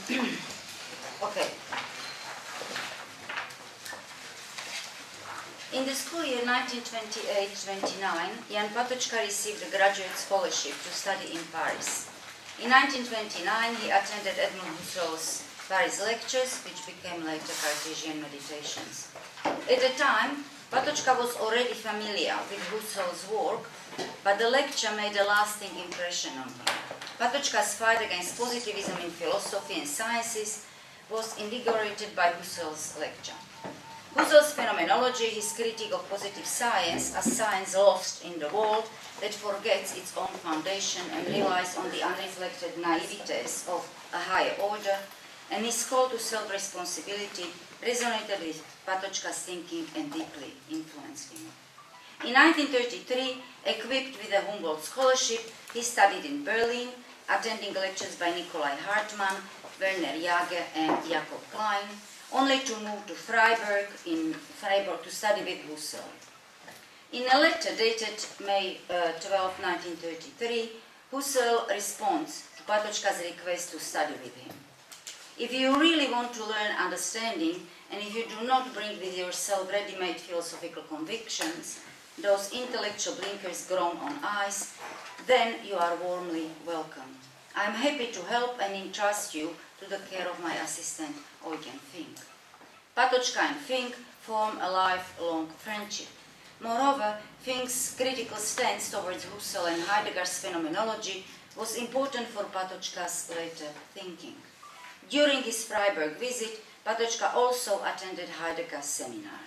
Okay. In the school year 1928-29, Jan Patočka received a graduate scholarship to study in Paris. In 1929, he attended Edmund Husserl's Paris lectures, which became later Cartesian Meditations. At the time, Patočka was already familiar with Husserl's work, but the lecture made a lasting impression on him. Patočka's fight against positivism in philosophy and sciences was invigorated by Husserl's lecture. Husserl's phenomenology, his critique of positive science as science lost in the world that forgets its own foundation and relies on the unreflected naivetes of a higher order, and his call to self-responsibility resonated with Patočka's thinking and deeply influenced him. In 1933, equipped with a Humboldt scholarship, he studied in Berlin, attending lectures by Nikolai Hartmann, Werner Jager, and Jakob Klein, only to move to Freiburg to study with Husserl. In a letter dated May 12, 1933, Husserl responds to Patočka's request to study with him. If you really want to learn understanding, and if you do not bring with yourself ready-made philosophical convictions, those intellectual blinkers grown on ice, then you are warmly welcome. I am happy to help and entrust you to the care of my assistant, Eugen Fink. Patočka and Fink form a lifelong friendship. Moreover, Fink's critical stance towards Husserl and Heidegger's phenomenology was important for Patočka's later thinking. During his Freiburg visit, Patočka also attended Heidegger's seminar.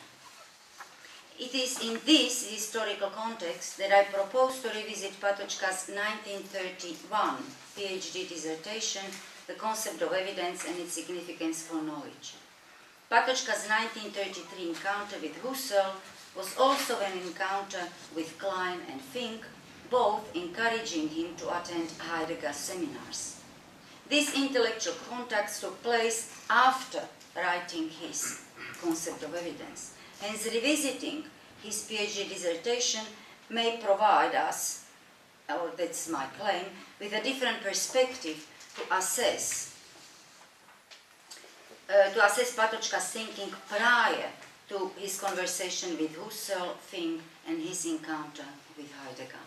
It is in this historical context that I propose to revisit Patočka's 1931 PhD dissertation, The Concept of Evidence and its Significance for Knowledge. Patočka's 1933 encounter with Husserl was also an encounter with Klein and Fink, both encouraging him to attend Heidegger's seminars. These intellectual contacts took place after writing his Concept of Evidence. Hence, revisiting his PhD dissertation may provide us, or that's my claim, with a different perspective to assess Patočka's thinking prior to his conversation with Husserl, Fink, and his encounter with Heidegger.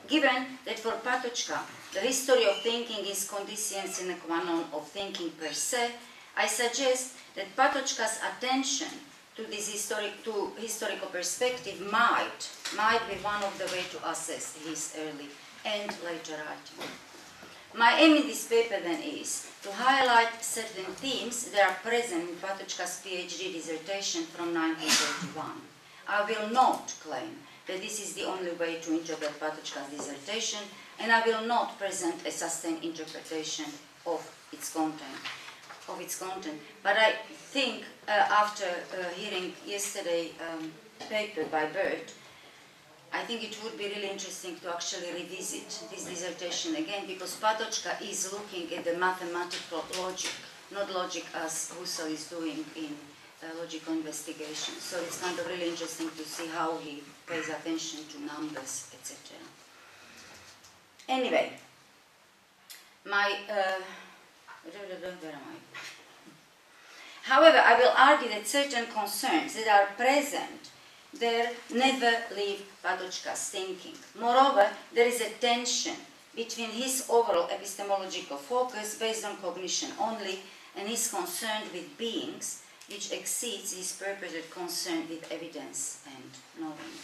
Given that for Patočka, the history of thinking is condition sine qua non of thinking per se, I suggest that Patočka's attention to this historical perspective might be one of the ways to assess his early and later writing. My aim in this paper then is to highlight certain themes that are present in Patočka's PhD dissertation from 1931. I will not claim that this is the only way to interpret Patočka's dissertation, and I will not present a sustained interpretation of its content. But I think after hearing yesterday paper by Bert, I think it would be really interesting to actually revisit this dissertation again, because Patočka is looking at the mathematical logic, not logic as Husserl is doing in logical investigation. So it's kind of really interesting to see how he pays attention to numbers, etc. Anyway, where am I? However, I will argue that certain concerns that are present there never leave Patočka's thinking. Moreover, there is a tension between his overall epistemological focus based on cognition only and his concern with beings, which exceeds his purported concern with evidence and knowing.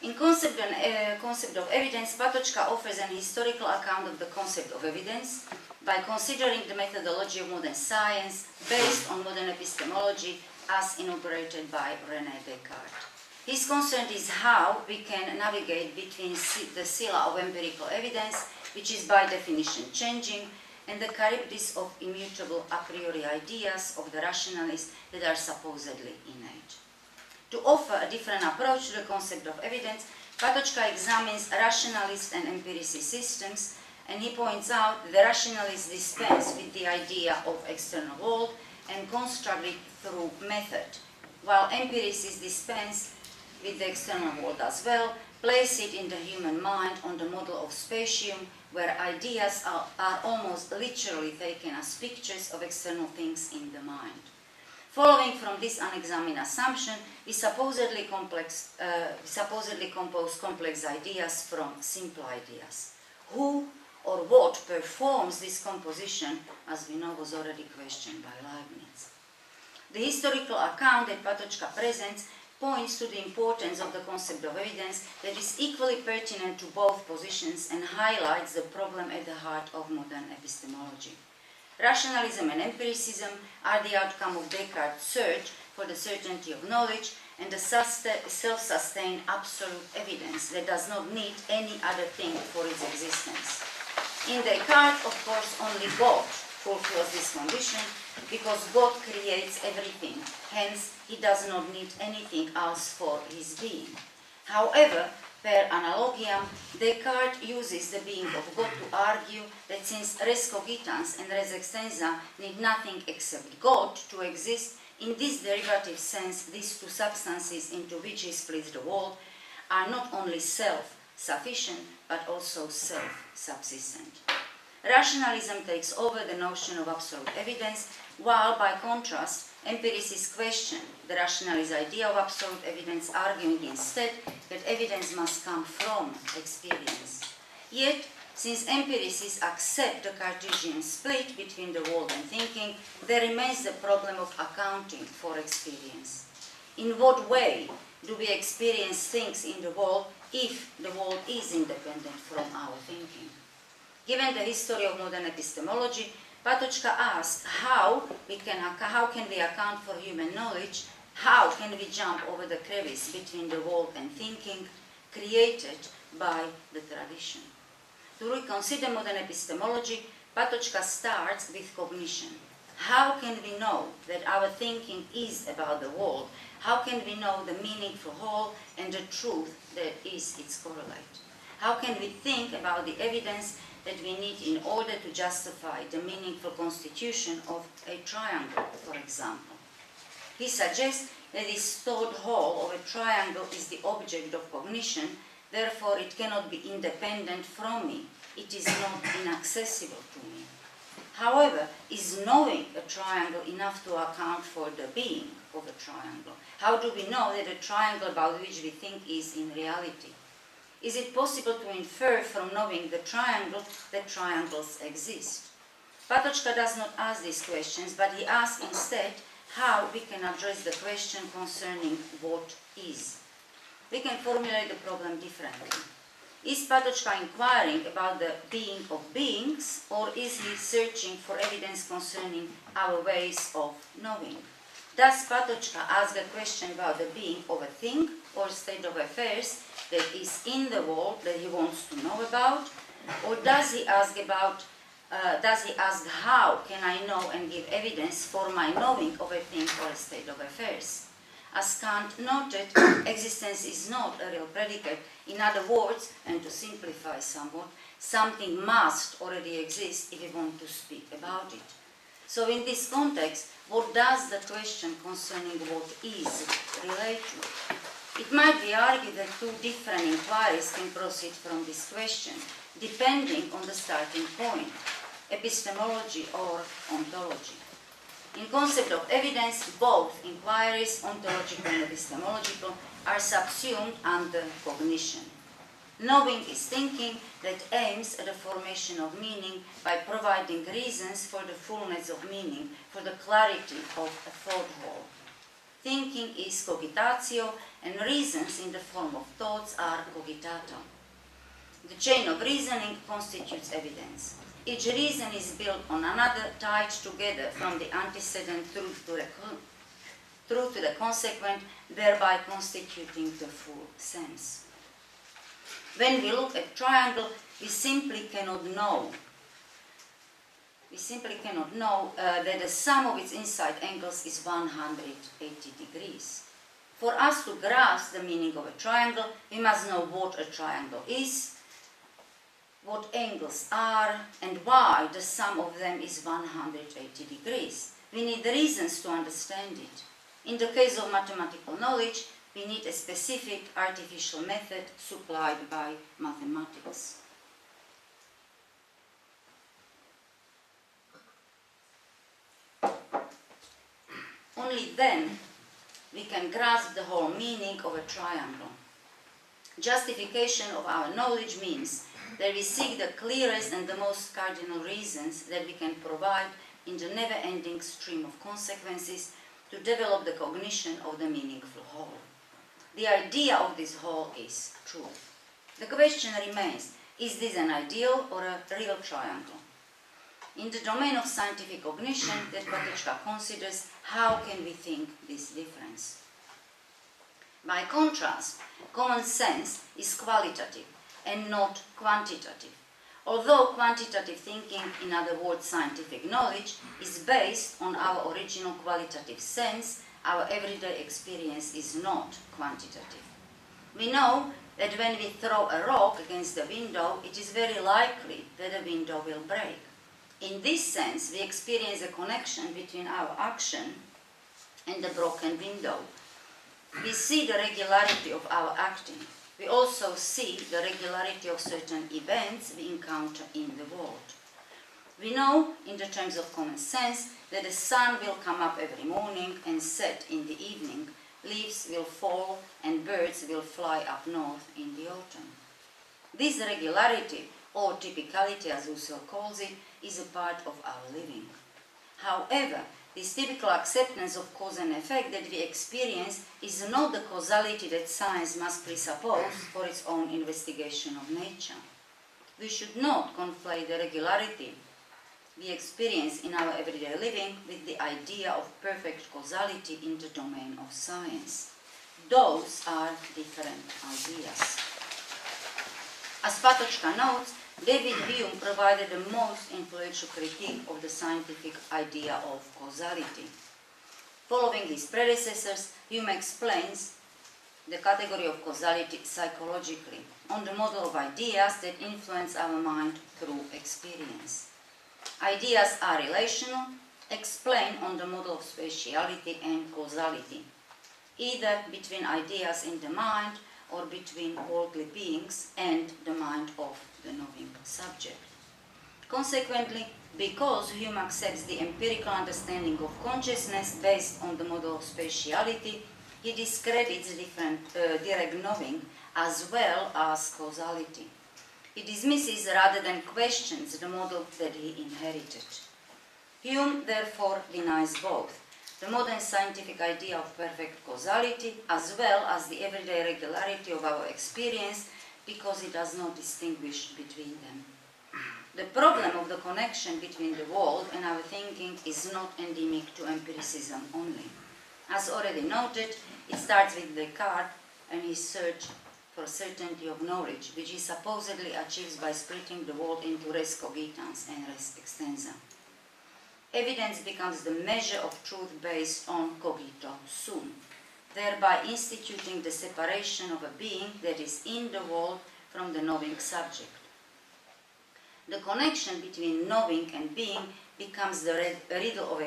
In Concept of Evidence, Patočka offers an historical account of the concept of evidence by considering the methodology of modern science based on modern epistemology as inaugurated by René Descartes. His concern is how we can navigate between the scylla of empirical evidence, which is by definition changing, and the Charybdis of immutable a priori ideas of the rationalists that are supposedly innate. To offer a different approach to the concept of evidence, Patočka examines rationalist and empiricist systems, and he points out that the rationalists dispense with the idea of external world and construct it through method, while empiricists dispense with the external world as well, place it in the human mind on the model of spatium, where ideas are almost literally taken as pictures of external things in the mind. Following from this unexamined assumption, we supposedly compose complex ideas from simple ideas. Who or what performs this composition, as we know, was already questioned by Leibniz. The historical account that Patočka presents points to the importance of the concept of evidence that is equally pertinent to both positions and highlights the problem at the heart of modern epistemology. Rationalism and empiricism are the outcome of Descartes' search for the certainty of knowledge and the self-sustained absolute evidence that does not need any other thing for its existence. In Descartes, of course, only God fulfills this condition, because God creates everything, hence he does not need anything else for his being. However, per analogiam, Descartes uses the being of God to argue that since res cogitans and res extensa need nothing except God to exist, in this derivative sense, these two substances into which he splits the world are not only self-sufficient, but also self-subsistent. Rationalism takes over the notion of absolute evidence, while by contrast, empiricists question the rationalist idea of absolute evidence, arguing instead that evidence must come from experience. Yet, since empiricists accept the Cartesian split between the world and thinking, there remains the problem of accounting for experience. In what way do we experience things in the world if the world is independent from our thinking? Given the history of modern epistemology, Patočka asks how can we account for human knowledge, how can we jump over the crevice between the world and thinking created by the tradition. To reconsider modern epistemology, Patočka starts with cognition. How can we know that our thinking is about the world? How can we know the meaningful whole and the truth that is its correlate? How can we think about the evidence that we need in order to justify the meaningful constitution of a triangle, for example? He suggests that this third whole of a triangle is the object of cognition, therefore it cannot be independent from me. It is not inaccessible to me. However, is knowing a triangle enough to account for the being of a triangle? How do we know that the triangle about which we think is in reality? Is it possible to infer from knowing the triangle that triangles exist? Patočka does not ask these questions, but he asks instead how we can address the question concerning what is. We can formulate the problem differently. Is Patočka inquiring about the being of beings, or is he searching for evidence concerning our ways of knowing? Does Patočka ask a question about the being of a thing or state of affairs that is in the world that he wants to know about, or does he ask how can I know and give evidence for my knowing of a thing or a state of affairs? As Kant noted, existence is not a real predicate. In other words, and to simplify somewhat, something must already exist if we want to speak about it. So in this context, what does the question concerning what is relate to? It might be argued that two different inquiries can proceed from this question, depending on the starting point, epistemology or ontology. In concept of evidence, both inquiries, ontological and epistemological, are subsumed under cognition. Knowing is thinking that aims at the formation of meaning by providing reasons for the fullness of meaning, for the clarity of a thought whole. Thinking is cogitatio, and reasons in the form of thoughts are cogitatum. The chain of reasoning constitutes evidence. Each reason is built on another, tied together from the antecedent truth to the consequent, thereby constituting the full sense. When we look at triangle, we simply cannot know that the sum of its inside angles is 180 degrees. For us to grasp the meaning of a triangle, we must know what a triangle is, what angles are, and why the sum of them is 180 degrees. We need reasons to understand it. In the case of mathematical knowledge, we need a specific artificial method supplied by mathematics. Only then we can grasp the whole meaning of a triangle. Justification of our knowledge means that we seek the clearest and the most cardinal reasons that we can provide in the never-ending stream of consequences to develop the cognition of the meaningful whole. The idea of this whole is truth. The question remains, is this an ideal or a real triangle? In the domain of scientific cognition, that Patočka considers, how can we think this difference? By contrast, common sense is qualitative and not quantitative. Although quantitative thinking, in other words scientific knowledge, is based on our original qualitative sense, our everyday experience is not quantitative. We know that when we throw a rock against the window, it is very likely that the window will break. In this sense, we experience a connection between our action and the broken window. We see the regularity of our acting. We also see the regularity of certain events we encounter in the world. We know, in the terms of common sense, that the sun will come up every morning and set in the evening, leaves will fall, and birds will fly up north in the autumn. This regularity, or typicality as Husserl calls it, is a part of our living. However, this typical acceptance of cause and effect that we experience is not the causality that science must presuppose for its own investigation of nature. We should not conflate the regularity we experience in our everyday living with the idea of perfect causality in the domain of science. Those are different ideas. As Patočka notes, David Hume provided the most influential critique of the scientific idea of causality. Following his predecessors, Hume explains the category of causality psychologically, on the model of ideas that influence our mind through experience. Ideas are relational, explained on the model of spatiality and causality, either between ideas in the mind or between worldly beings and the mind of the knowing subject. Consequently, because Hume accepts the empirical understanding of consciousness based on the model of spatiality, he discredits direct knowing as well as causality. He dismisses rather than questions the model that he inherited. Hume therefore denies both the modern scientific idea of perfect causality as well as the everyday regularity of our experience, because it does not distinguish between them. The problem of the connection between the world and our thinking is not endemic to empiricism only. As already noted, it starts with Descartes and his search for certainty of knowledge, which he supposedly achieves by splitting the world into res cogitans and res extensa. Evidence becomes the measure of truth based on cogito sum, thereby instituting the separation of a being that is in the world from the knowing subject. The connection between knowing and being becomes the riddle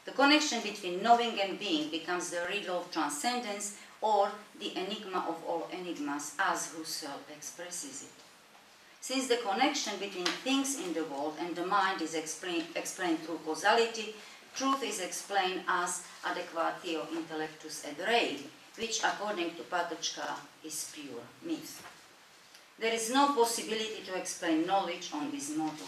The connection between knowing and being becomes the riddle of transcendence, or the enigma of all enigmas, as Husserl expresses it. Since the connection between things in the world and the mind is explained through causality, truth is explained as adequatio intellectus et rei, which according to Patočka is pure myth. There is no possibility to explain knowledge on this model.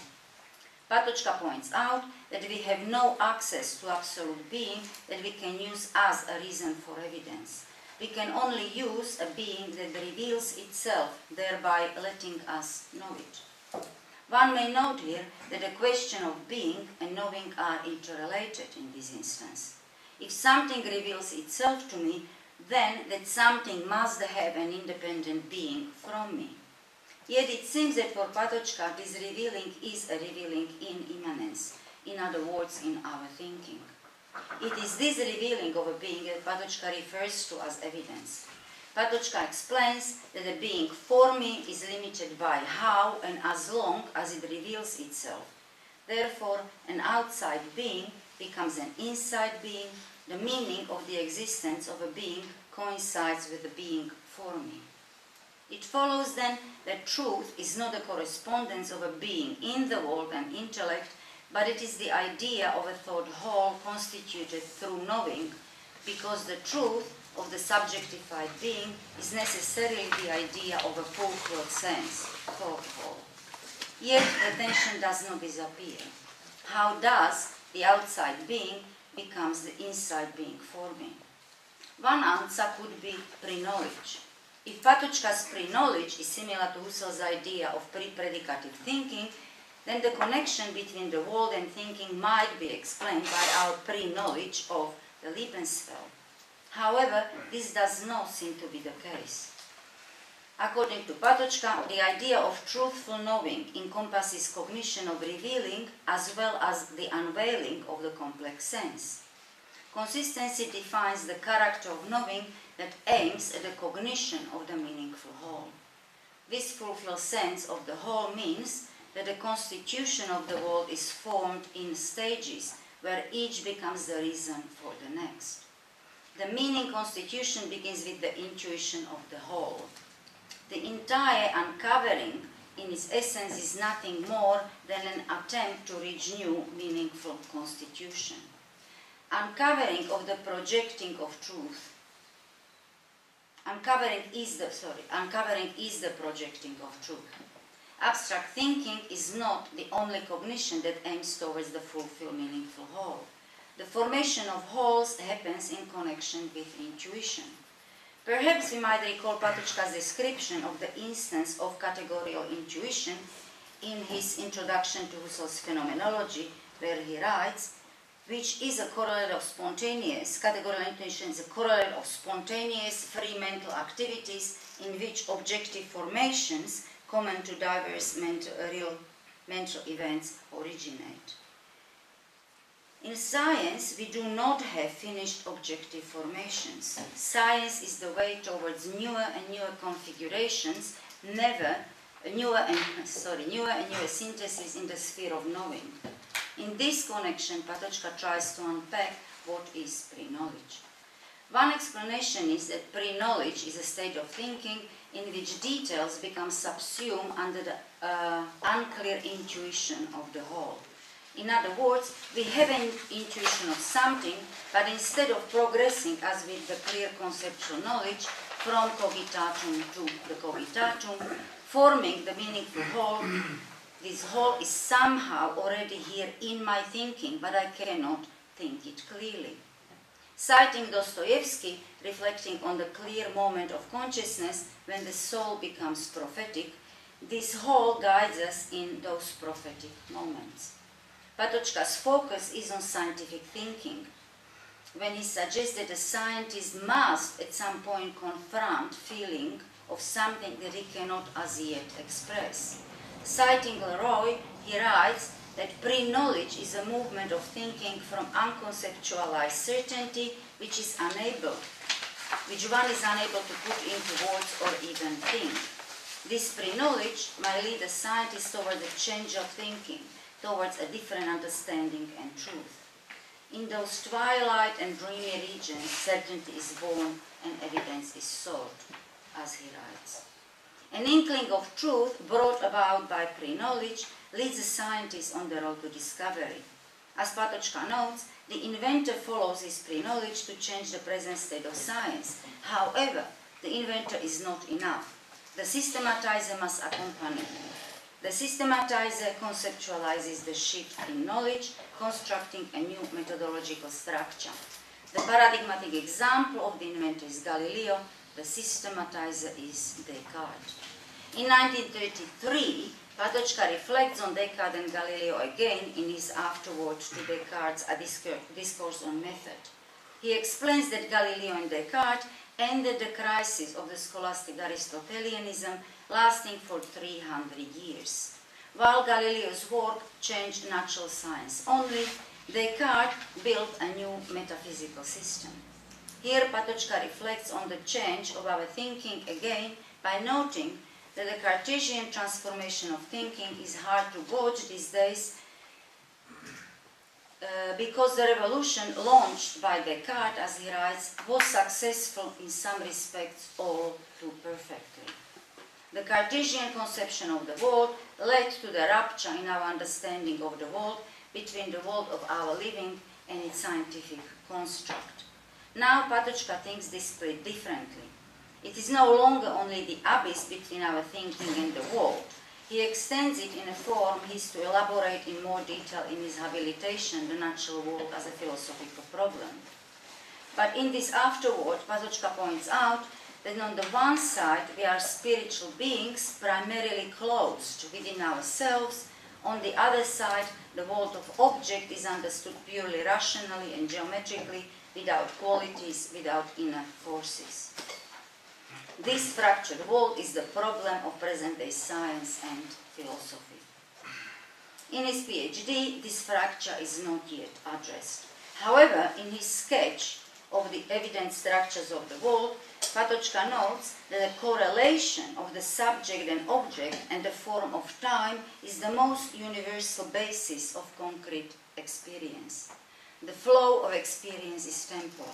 Patočka points out that we have no access to absolute being that we can use as a reason for evidence. We can only use a being that reveals itself, thereby letting us know it. One may note here that the question of being and knowing are interrelated in this instance. If something reveals itself to me, then that something must have an independent being from me. Yet it seems that for Patočka this revealing is a revealing in immanence, in other words, in our thinking. It is this revealing of a being that Patočka refers to as evidence. Patočka explains that a being for me is limited by how and as long as it reveals itself. Therefore, an outside being becomes an inside being, the meaning of the existence of a being coincides with the being for me. It follows then that truth is not a correspondence of a being in the world and intellect, but it is the idea of a thought whole constituted through knowing, because the truth of the subjectified being is necessarily the idea of a full-fledged sense, thought whole. Yet the tension does not disappear. How does the outside being becomes the inside being for me? One answer could be pre-knowledge. If Patočka's pre-knowledge is similar to Husserl's idea of pre-predicative thinking, then the connection between the world and thinking might be explained by our pre-knowledge of the Lebensfeld. However, this does not seem to be the case. According to Patočka, the idea of truthful knowing encompasses cognition of revealing as well as the unveiling of the complex sense. Consistency defines the character of knowing that aims at the cognition of the meaningful whole. This fulfilled sense of the whole means that the constitution of the world is formed in stages where each becomes the reason for the next. The meaning constitution begins with the intuition of the whole. The entire uncovering in its essence is nothing more than an attempt to reach new meaningful constitution. Uncovering of truth. Uncovering is the projecting of truth. Abstract thinking is not the only cognition that aims towards the fulfilled meaningful whole. The formation of wholes happens in connection with intuition. Perhaps we might recall Patočka's description of the instance of categorical intuition in his introduction to Husserl's phenomenology, where he writes, which is a correlate of spontaneous, categorical intuition is a correlate of spontaneous free mental activities in which objective formations common to diverse real mental events originate. In science, we do not have finished objective formations. Science is the way towards newer and newer configurations, newer and newer synthesis in the sphere of knowing. In this connection, Patočka tries to unpack what is pre-knowledge. One explanation is that pre-knowledge is a state of thinking in which details become subsumed under the unclear intuition of the whole. In other words, we have an intuition of something, but instead of progressing as with the clear conceptual knowledge from cogitatum to the cogitatum, forming the meaningful whole, this whole is somehow already here in my thinking, but I cannot think it clearly. Citing Dostoevsky, reflecting on the clear moment of consciousness when the soul becomes prophetic, this whole guides us in those prophetic moments. Patočka's focus is on scientific thinking. When he suggests that a scientist must at some point confront feeling of something that he cannot as yet express. Citing Leroy, he writes that pre-knowledge is a movement of thinking from unconceptualized certainty which one is unable to put into words or even think. This pre-knowledge might lead a scientist towards a change of thinking, towards a different understanding and truth. In those twilight and dreamy regions, certainty is born and evidence is sought, as he writes. An inkling of truth brought about by pre-knowledge leads a scientist on the road to discovery. As Patočka notes, the inventor follows his pre-knowledge to change the present state of science. However, the inventor is not enough. The systematizer must accompany him. The systematizer conceptualizes the shift in knowledge, constructing a new methodological structure. The paradigmatic example of the inventor is Galileo, the systematizer is Descartes. In 1933, Patočka reflects on Descartes and Galileo again in his afterword to Descartes' A Discourse on Method. He explains that Galileo and Descartes ended the crisis of the scholastic Aristotelianism lasting for 300 years. While Galileo's work changed natural science only, Descartes built a new metaphysical system. Here Patočka reflects on the change of our thinking again by noting that the Cartesian transformation of thinking is hard to gauge these days because the revolution launched by Descartes, as he writes, was successful in some respects all too perfectly. The Cartesian conception of the world led to the rupture in our understanding of the world between the world of our living and its scientific construct. Now Patočka thinks this differently. It is no longer only the abyss between our thinking and the world. He extends it in a form he is to elaborate in more detail in his habilitation, The Natural World as a Philosophical Problem. But in this afterword, Patočka points out that on the one side we are spiritual beings primarily closed within ourselves. On the other side, the world of object is understood purely rationally and geometrically, without qualities, without inner forces. This fractured world is the problem of present-day science and philosophy. In his PhD, this fracture is not yet addressed. However, in his sketch of the evident structures of the world, Patočka notes that the correlation of the subject and object and the form of time is the most universal basis of concrete experience. The flow of experience is temporal.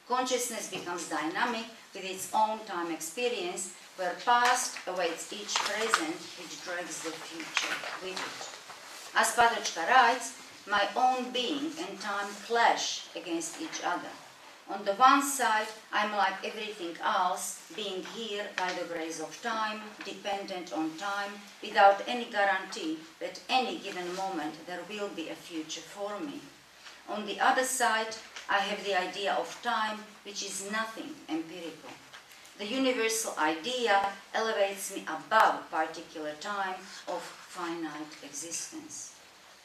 Consciousness becomes dynamic with its own time experience, where past awaits each present, which drags the future with it. As Patočka writes, my own being and time clash against each other. On the one side, I'm like everything else, being here by the grace of time, dependent on time, without any guarantee that any given moment there will be a future for me. On the other side, I have the idea of time, which is nothing empirical. The universal idea elevates me above particular time of finite existence.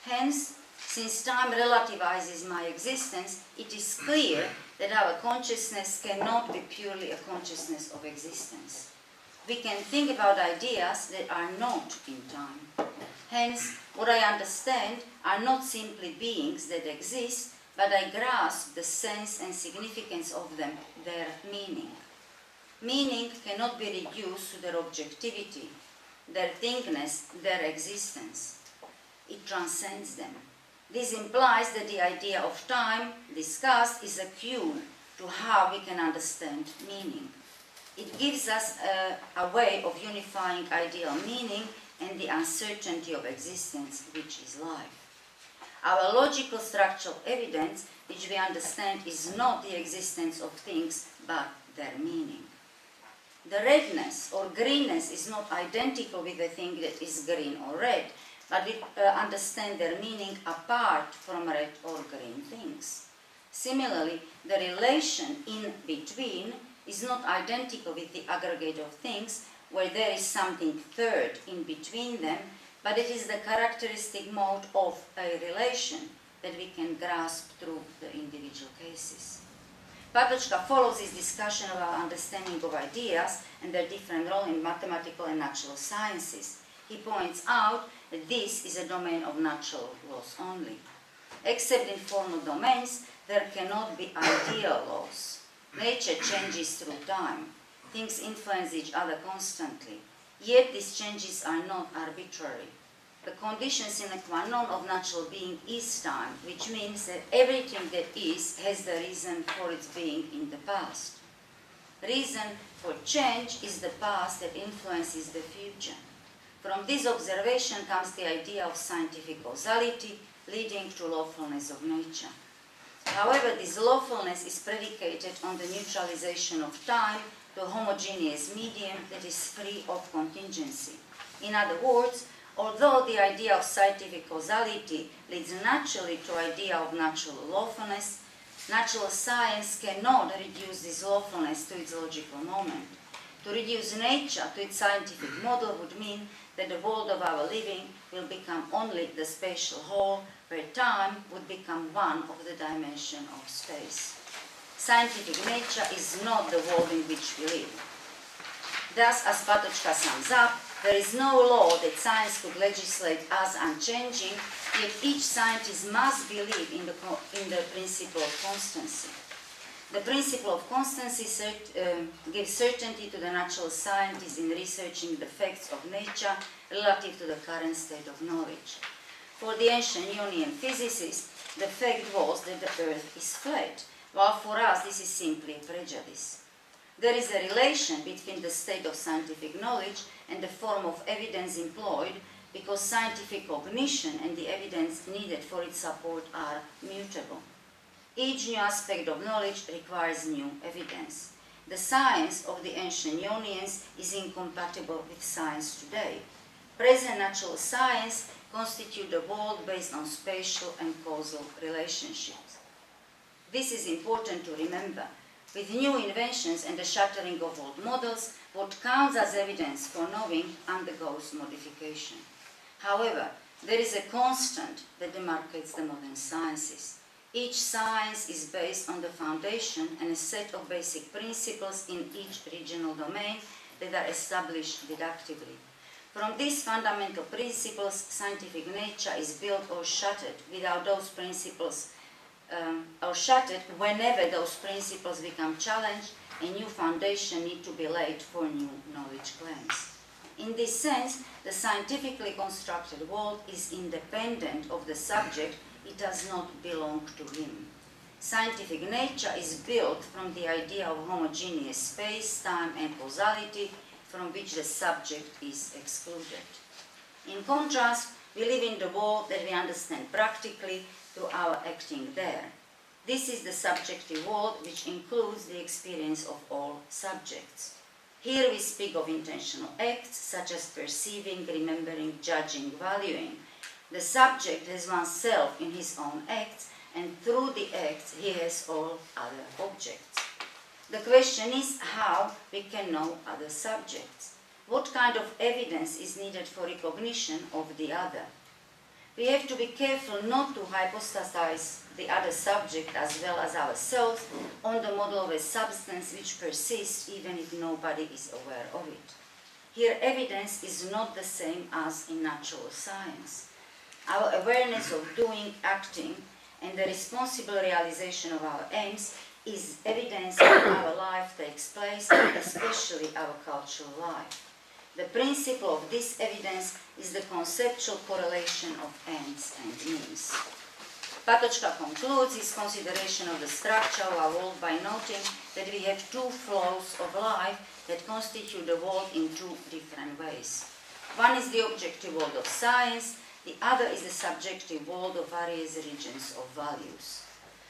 Hence, since time relativizes my existence, it is clear that our consciousness cannot be purely a consciousness of existence. We can think about ideas that are not in time. Hence, what I understand are not simply beings that exist, but I grasp the sense and significance of them, their meaning. Meaning cannot be reduced to their objectivity, their thingness, their existence. It transcends them. This implies that the idea of time discussed is a cue to how we can understand meaning. It gives us a way of unifying ideal meaning and the uncertainty of existence, which is life. Our logical structural evidence, which we understand, is not the existence of things, but their meaning. The redness or greenness is not identical with the thing that is green or red, but we understand their meaning apart from red or green things. Similarly, the relation in between is not identical with the aggregate of things, where there is something third in between them, but it is the characteristic mode of a relation that we can grasp through the individual cases. Patočka follows his discussion of our understanding of ideas and their different role in mathematical and natural sciences. He points out that this is a domain of natural laws only. Except in formal domains, there cannot be ideal laws. Nature changes through time. Things influence each other constantly. Yet these changes are not arbitrary. The condition sine qua non of natural being is time, which means that everything that is has the reason for its being in the past. Reason for change is the past that influences the future. From this observation comes the idea of scientific causality, leading to lawfulness of nature. However, this lawfulness is predicated on the neutralization of time to a homogeneous medium that is free of contingency. In other words, although the idea of scientific causality leads naturally to the idea of natural lawfulness, natural science cannot reduce this lawfulness to its logical moment. To reduce nature to its scientific model would mean that the world of our living will become only the spatial whole, where time would become one of the dimension of space. Scientific nature is not the world in which we live. Thus, as Patočka sums up, there is no law that science could legislate as unchanging, yet each scientist must believe in the principle of constancy. The principle of constancy gives certainty to the natural scientist in researching the facts of nature relative to the current state of knowledge. For the ancient Ionian physicists, the fact was that the earth is flat, while for us this is simply a prejudice. There is a relation between the state of scientific knowledge and the form of evidence employed, because scientific cognition and the evidence needed for its support are mutable. Each new aspect of knowledge requires new evidence. The science of the ancient Ionians is incompatible with science today. Present natural science constitutes the world based on spatial and causal relationships. This is important to remember. With new inventions and the shattering of old models, what counts as evidence for knowing undergoes modification. However, there is a constant that demarcates the modern sciences. Each science is based on the foundation and a set of basic principles in each regional domain that are established deductively. From these fundamental principles, scientific nature is built or shattered without those principles, or shattered whenever those principles become challenged. A new foundation needs to be laid for new knowledge claims. In this sense, the scientifically constructed world is independent of the subject. It does not belong to him. Scientific nature is built from the idea of homogeneous space, time, and causality, from which the subject is excluded. In contrast, we live in the world that we understand practically through our acting there. This is the subjective world, which includes the experience of all subjects. Here we speak of intentional acts, such as perceiving, remembering, judging, valuing. The subject has oneself in his own acts, and through the acts he has all other objects. The question is how we can know other subjects. What kind of evidence is needed for recognition of the other? We have to be careful not to hypostasize the other subject as well as ourselves on the model of a substance which persists even if nobody is aware of it. Here evidence is not the same as in natural science. Our awareness of doing, acting, and the responsible realization of our aims is evidence that our life takes place, especially our cultural life. The principle of this evidence is the conceptual correlation of ends and means. Patočka concludes his consideration of the structure of our world by noting that we have two flows of life that constitute the world in two different ways. One is the objective world of science, the other is the subjective world of various regions of values.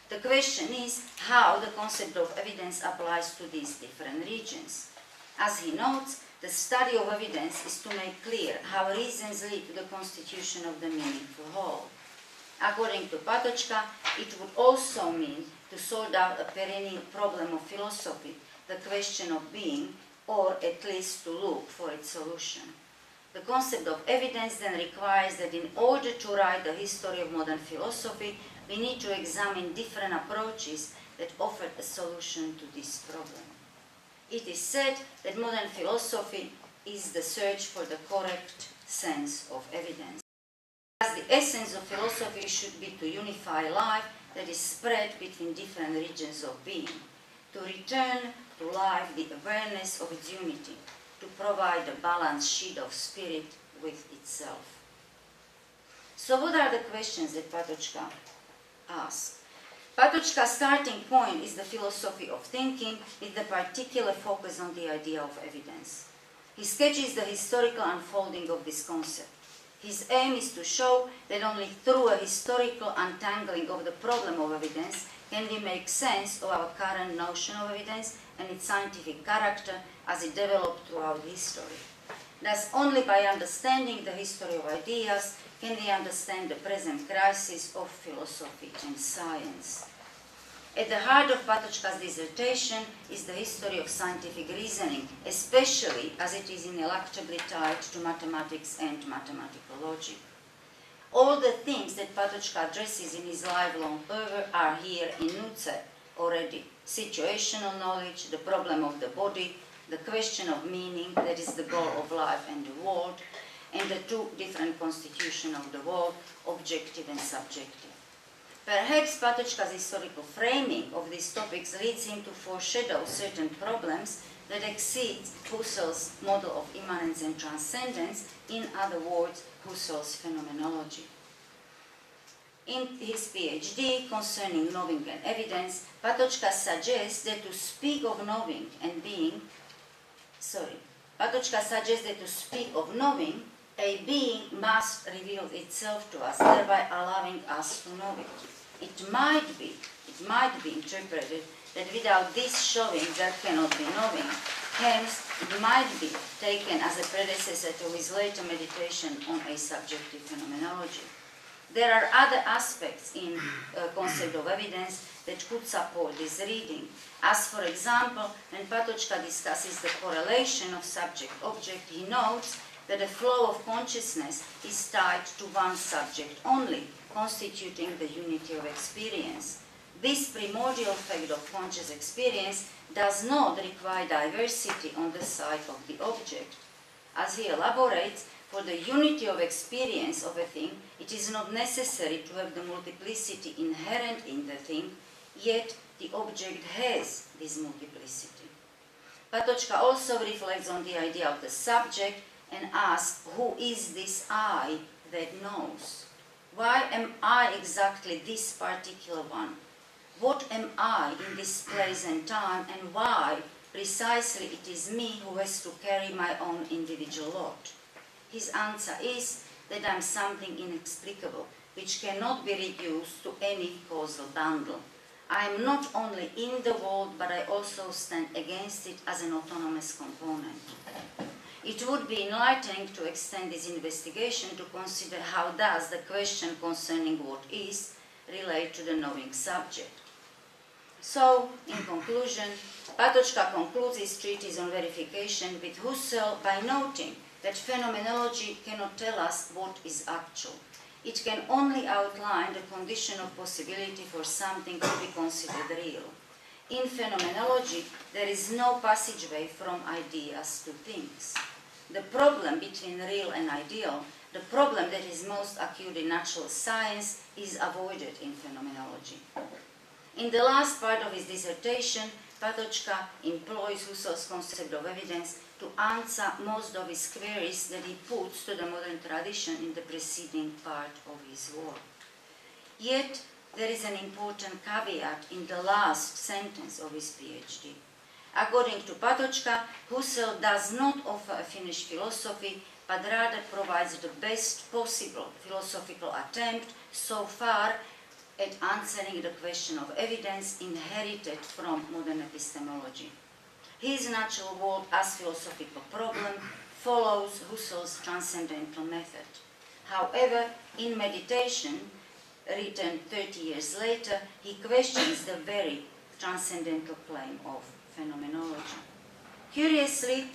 The question is how the concept of evidence applies to these different regions. As he notes, the study of evidence is to make clear how reasons lead to the constitution of the meaningful whole. According to Patočka, it would also mean to sort out a perennial problem of philosophy, the question of being, or at least to look for its solution. The concept of evidence then requires that in order to write the history of modern philosophy, we need to examine different approaches that offer a solution to this problem. It is said that modern philosophy is the search for the correct sense of evidence. As the essence of philosophy should be to unify life that is spread between different regions of being, to return to life the awareness of its unity, to provide a balanced sheet of spirit with itself. So what are the questions that Patočka asks? Patočka's starting point is the philosophy of thinking with the particular focus on the idea of evidence. He sketches the historical unfolding of this concept. His aim is to show that only through a historical untangling of the problem of evidence can we make sense of our current notion of evidence and its scientific character as it developed throughout history. Thus, only by understanding the history of ideas can we understand the present crisis of philosophy and science. At the heart of Patočka's dissertation is the history of scientific reasoning, especially as it is ineluctably tied to mathematics and mathematical logic. All the themes that Patočka addresses in his lifelong oeuvre are here in Nuce already. Situational knowledge, the problem of the body, the question of meaning, that is the goal of life and the world, and the two different constitutions of the world, objective and subjective. Perhaps Patočka's historical framing of these topics leads him to foreshadow certain problems that exceed Husserl's model of immanence and transcendence, in other words, Husserl's phenomenology. In his PhD concerning knowing and evidence, Patočka suggests that to speak of knowing and being, Patočka suggests that to speak of knowing, a being must reveal itself to us, thereby allowing us to know it. It might be interpreted that without this showing there cannot be knowing. Hence, it might be taken as a predecessor to his later meditation on a subjective phenomenology. There are other aspects in concept of evidence that could support this reading, as for example, when Patočka discusses the correlation of subject-object, he notes that the flow of consciousness is tied to one subject only, constituting the unity of experience. This primordial fact of conscious experience does not require diversity on the side of the object. As he elaborates, for the unity of experience of a thing, it is not necessary to have the multiplicity inherent in the thing, yet the object has this multiplicity. Patočka also reflects on the idea of the subject and asks, who is this I that knows? Why am I exactly this particular one? What am I in this place and time, and why precisely it is me who has to carry my own individual lot? His answer is that I am something inexplicable, which cannot be reduced to any causal bundle. I am not only in the world, but I also stand against it as an autonomous component. It would be enlightening to extend this investigation to consider how does the question concerning what is relate to the knowing subject. So, in conclusion, Patočka concludes his treatise on verification with Husserl by noting that phenomenology cannot tell us what is actual. It can only outline the condition of possibility for something to be considered real. In phenomenology, there is no passageway from ideas to things. The problem between real and ideal, the problem that is most acute in natural science, is avoided in phenomenology. In the last part of his dissertation, Patočka employs Husserl's concept of evidence to answer most of his queries that he puts to the modern tradition in the preceding part of his work. Yet, there is an important caveat in the last sentence of his PhD. According to Patočka, Husserl does not offer a finished philosophy, but rather provides the best possible philosophical attempt so far at answering the question of evidence inherited from modern epistemology. His natural world as philosophical problem follows Husserl's transcendental method. However, in Meditation, written 30 years later, he questions the very transcendental claim of phenomenology. Curiously,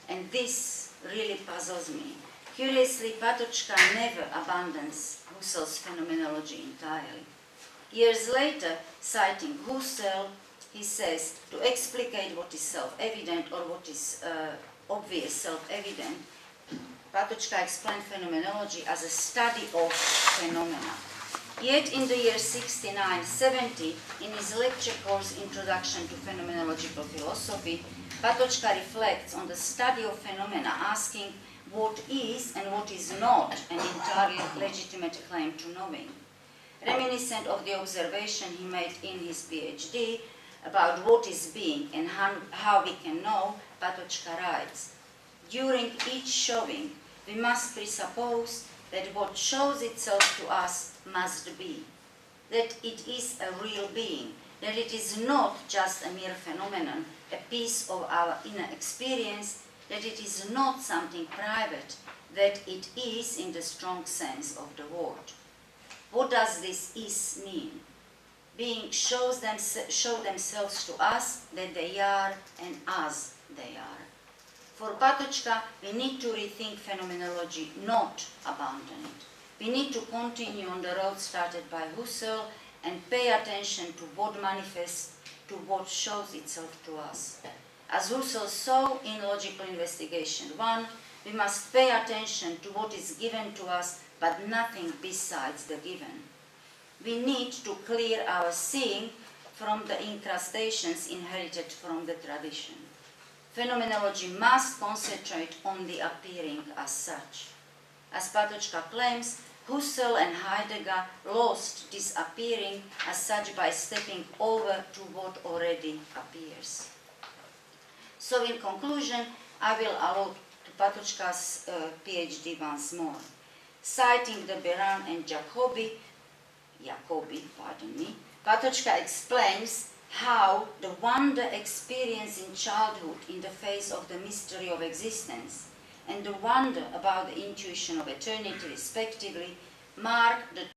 and this really puzzles me, curiously, Patočka never abandons Husserl's phenomenology entirely. Years later, citing Husserl, he says, to explicate what is self-evident or what is obvious self-evident, Patočka explained phenomenology as a study of phenomena. Yet in the year 69-70, in his lecture course Introduction to Phenomenological Philosophy, Patočka reflects on the study of phenomena, asking what is and what is not an entirely legitimate claim to knowing. Reminiscent of the observation he made in his PhD about what is being and how we can know, Patočka writes, during each showing, we must presuppose that what shows itself to us must be, that it is a real being, that it is not just a mere phenomenon, a piece of our inner experience, that it is not something private, that it is in the strong sense of the word. What does this is mean? Beings show themselves to us that they are and as they are. For Patočka, we need to rethink phenomenology, not abandon it. We need to continue on the road started by Husserl and pay attention to what manifests, to what shows itself to us. As Husserl saw in Logical Investigation 1, we must pay attention to what is given to us, but nothing besides the given. We need to clear our seeing from the incrustations inherited from the tradition. Phenomenology must concentrate on the appearing as such. As Patočka claims, Husserl and Heidegger lost disappearing as such by stepping over to what already appears. So in conclusion, I will allude to Patočka's PhD once more. Citing the Beran and Jacobi, Patočka explains how the wonder experienced in childhood in the face of the mystery of existence and the wonder about the intuition of eternity respectively mark the